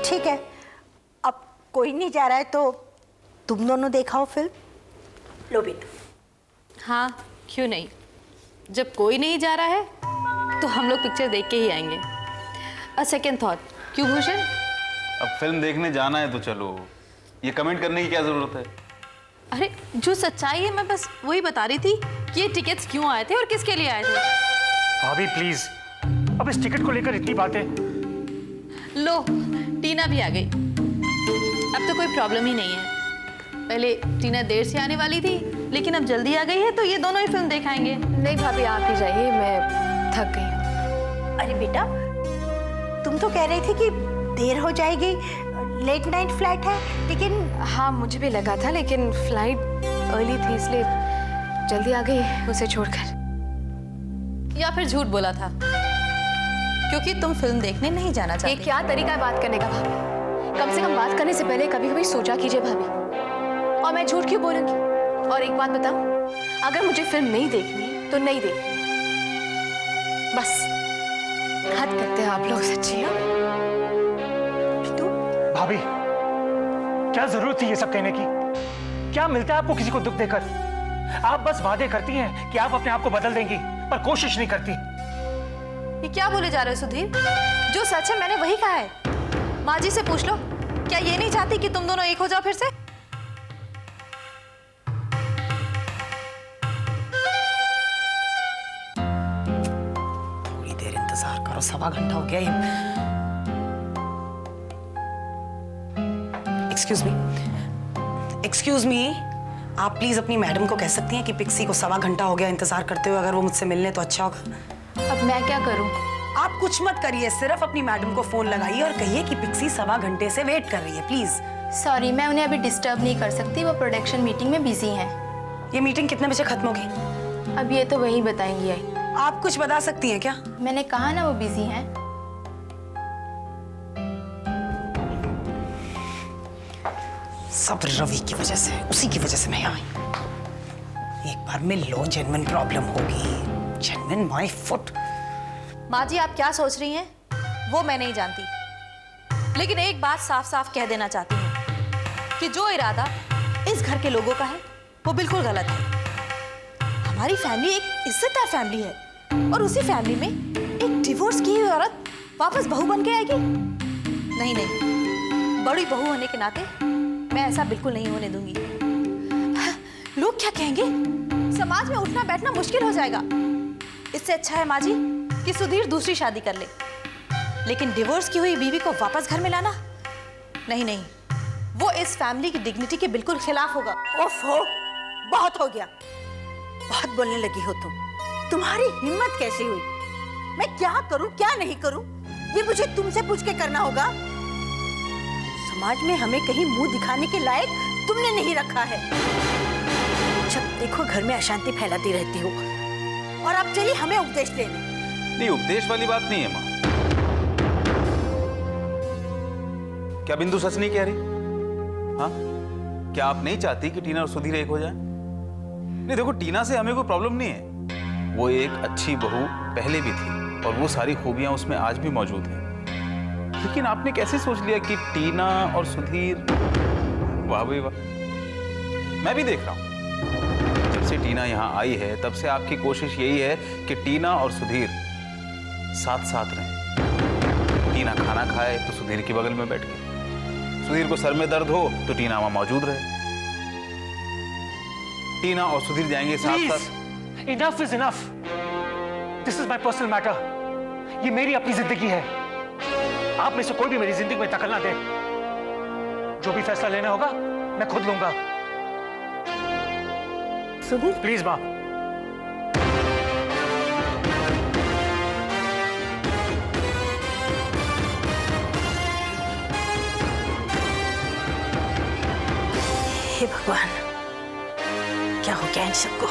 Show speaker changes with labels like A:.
A: ठीक है, अब कोई नहीं जा रहा है तो तुम दोनों देखाओ फिल्म। लो बेटा।
B: हाँ, क्यों नहीं। जब कोई नहीं जा रहा है तो हम लोग पिक्चर देख के ही आएंगे। अ सेकेंड थॉट, क्यों भूषण?
C: अब फिल्म देखने जाना है तो चलो, ये कमेंट करने की क्या जरूरत है?
B: अरे जो सच्चाई है मैं बस वही बता रही थी कि ये टिकट्स क्यों आए थे और किसके लिए आए थे।
D: भाभी प्लीज, अब इस टिकट को लेकर इतनी बातें।
B: लो, टीना भी आ गई। अब तो कोई प्रॉब्लम ही नहीं है। पहले टीना देर से आने वाली थी, लेकिन अब जल्दी आ गई है तो ये दोनों ही फिल्म देखाएंगे।
E: नहीं भाभी, आप ही जाइए, मैं थक गई हूँ।
A: अरे बेटा, तुम तो कह रही थी कि देर हो जाएगी, लेट नाइट फ्लाइट है, लेकिन
E: हाँ मुझे भी लगा था, लेकिन फ्लाइट अर्ली थी इसलिए जल्दी आ गई उसे छोड़कर।
B: या फिर झूठ बोला था क्योंकि तुम फिल्म देखने नहीं जाना
E: ये
B: चाहती।
E: क्या तरीका है बात करने का भाभी? कम से कम बात करने से पहले कभी कभी सोचा कीजिए भाभी। और मैं झूठ क्यों बोलूंगी? और एक बात बताऊं, अगर मुझे फिल्म नहीं देखनी तो नहीं देखनी, बस। हद करते हैं आप लोग सच्ची।
D: भाभी क्या जरूरत थी ये सब कहने की? क्या मिलता है आपको किसी को दुख देकर? आप बस वादे करती हैं कि आप अपने आप को बदल देंगी, पर कोशिश नहीं करती।
B: ये क्या बोले जा रहे हो सुधीर? जो सच है मैंने वही कहा है। माँ जी से पूछ लो, क्या ये नहीं चाहती कि तुम दोनों एक हो जाओ फिर से?
F: थोड़ी देर इंतजार करो, 1.25 घंटा हो गया ये। एक्सक्यूज मी, आप प्लीज अपनी मैडम को कह सकती हैं कि पिक्सी को 1.25 घंटा हो गया इंतजार करते हुए, अगर वो मुझसे मिलने तो अच्छा होगा।
E: अब मैं क्या करूं?
F: आप कुछ मत करिए, सिर्फ अपनी मैडम को फोन लगाइए और कहिए कि पिक्सी 1.25 घंटे से वेट कर रही है, प्लीज।
E: सॉरी, मैं उन्हें अभी डिस्टर्ब नहीं कर सकती, वो प्रोडक्शन मीटिंग में बिजी हैं।
F: ये मीटिंग कितने बजे खत्म होगी?
E: अब ये तो वही बताएंगी। आई
F: आप कुछ बता सकती हैं क्या?
E: मैंने कहा ना वो बिजी हैं।
F: सब रवि की वजह से, उसी की वजह से मैं यहाँ आई। एक बार मिल लो, जेन्युइन प्रॉब्लम होगी। Genuine my foot.
B: माँ जी आप क्या सोच रही हैं वो मैं नहीं जानती, लेकिन एक बात साफ साफ कह देना चाहती हूँ कि जो इरादा इस घर के लोगों का है वो बिल्कुल गलत है। हमारी फैमिली एक इज्जतदार फैमिली है और उसी फैमिली में एक डिवोर्स की हुई औरत वापस बहू बन के आएगी? नहीं नहीं, बड़ी बहू होने के नाते मैं ऐसा बिल्कुल नहीं होने दूंगी। लोग क्या कहेंगे? समाज में उठना बैठना मुश्किल हो जाएगा। इससे अच्छा है माँ जी कि सुधीर दूसरी शादी कर ले, लेकिन डिवोर्स की हुई बीवी को वापस घर में लाना नहीं नहीं, वो इस फैमिली की डिग्निटी के बिल्कुल खिलाफ होगा।
A: ओफो, बहुत हो गया, बहुत बोलने लगी हो तुम। तुम्हारी हिम्मत कैसे हुई? मैं क्या करूं क्या नहीं करूं ये मुझे तुमसे पूछ के करना होगा। समाज में हमें कहीं मुंह दिखाने के लायक तुमने नहीं रखा है। जब देखो घर में अशांति फैलाती रहती हो, और अब चलिए हमें उपदेश देने।
C: नहीं, उपदेश वाली बात नहीं है माँ। क्या बिंदु सच नहीं कह रही? हाँ, क्या आप नहीं चाहती कि टीना और सुधीर एक हो जाए? नहीं देखो, टीना से हमें कोई प्रॉब्लम नहीं है। वो एक अच्छी बहू पहले भी थी और वो सारी खूबियां उसमें आज भी मौजूद हैं। लेकिन आपने कैसे सोच लिया कि टीना और सुधीर? वाह भाई वाह। मैं भी देख रहा हूं, जब से टीना यहां आई है तब से आपकी कोशिश यही है कि टीना और सुधीर साथ साथ रहें। टीना खाना खाए तो सुधीर के बगल में बैठ के, सुधीर को सर में दर्द हो तो टीना वहां मौजूद रहे। टीना और सुधीर जाएंगे साथ साथ।
D: Enough is enough. This is my personal matter. ये मेरी अपनी जिंदगी है। आप में से कोई भी मेरी जिंदगी में दखल ना दे। जो भी फैसला लेना होगा मैं खुद लूंगा।
A: सुधीर
D: प्लीज माँ।
A: हे भगवान, क्या हो गया इन सबको?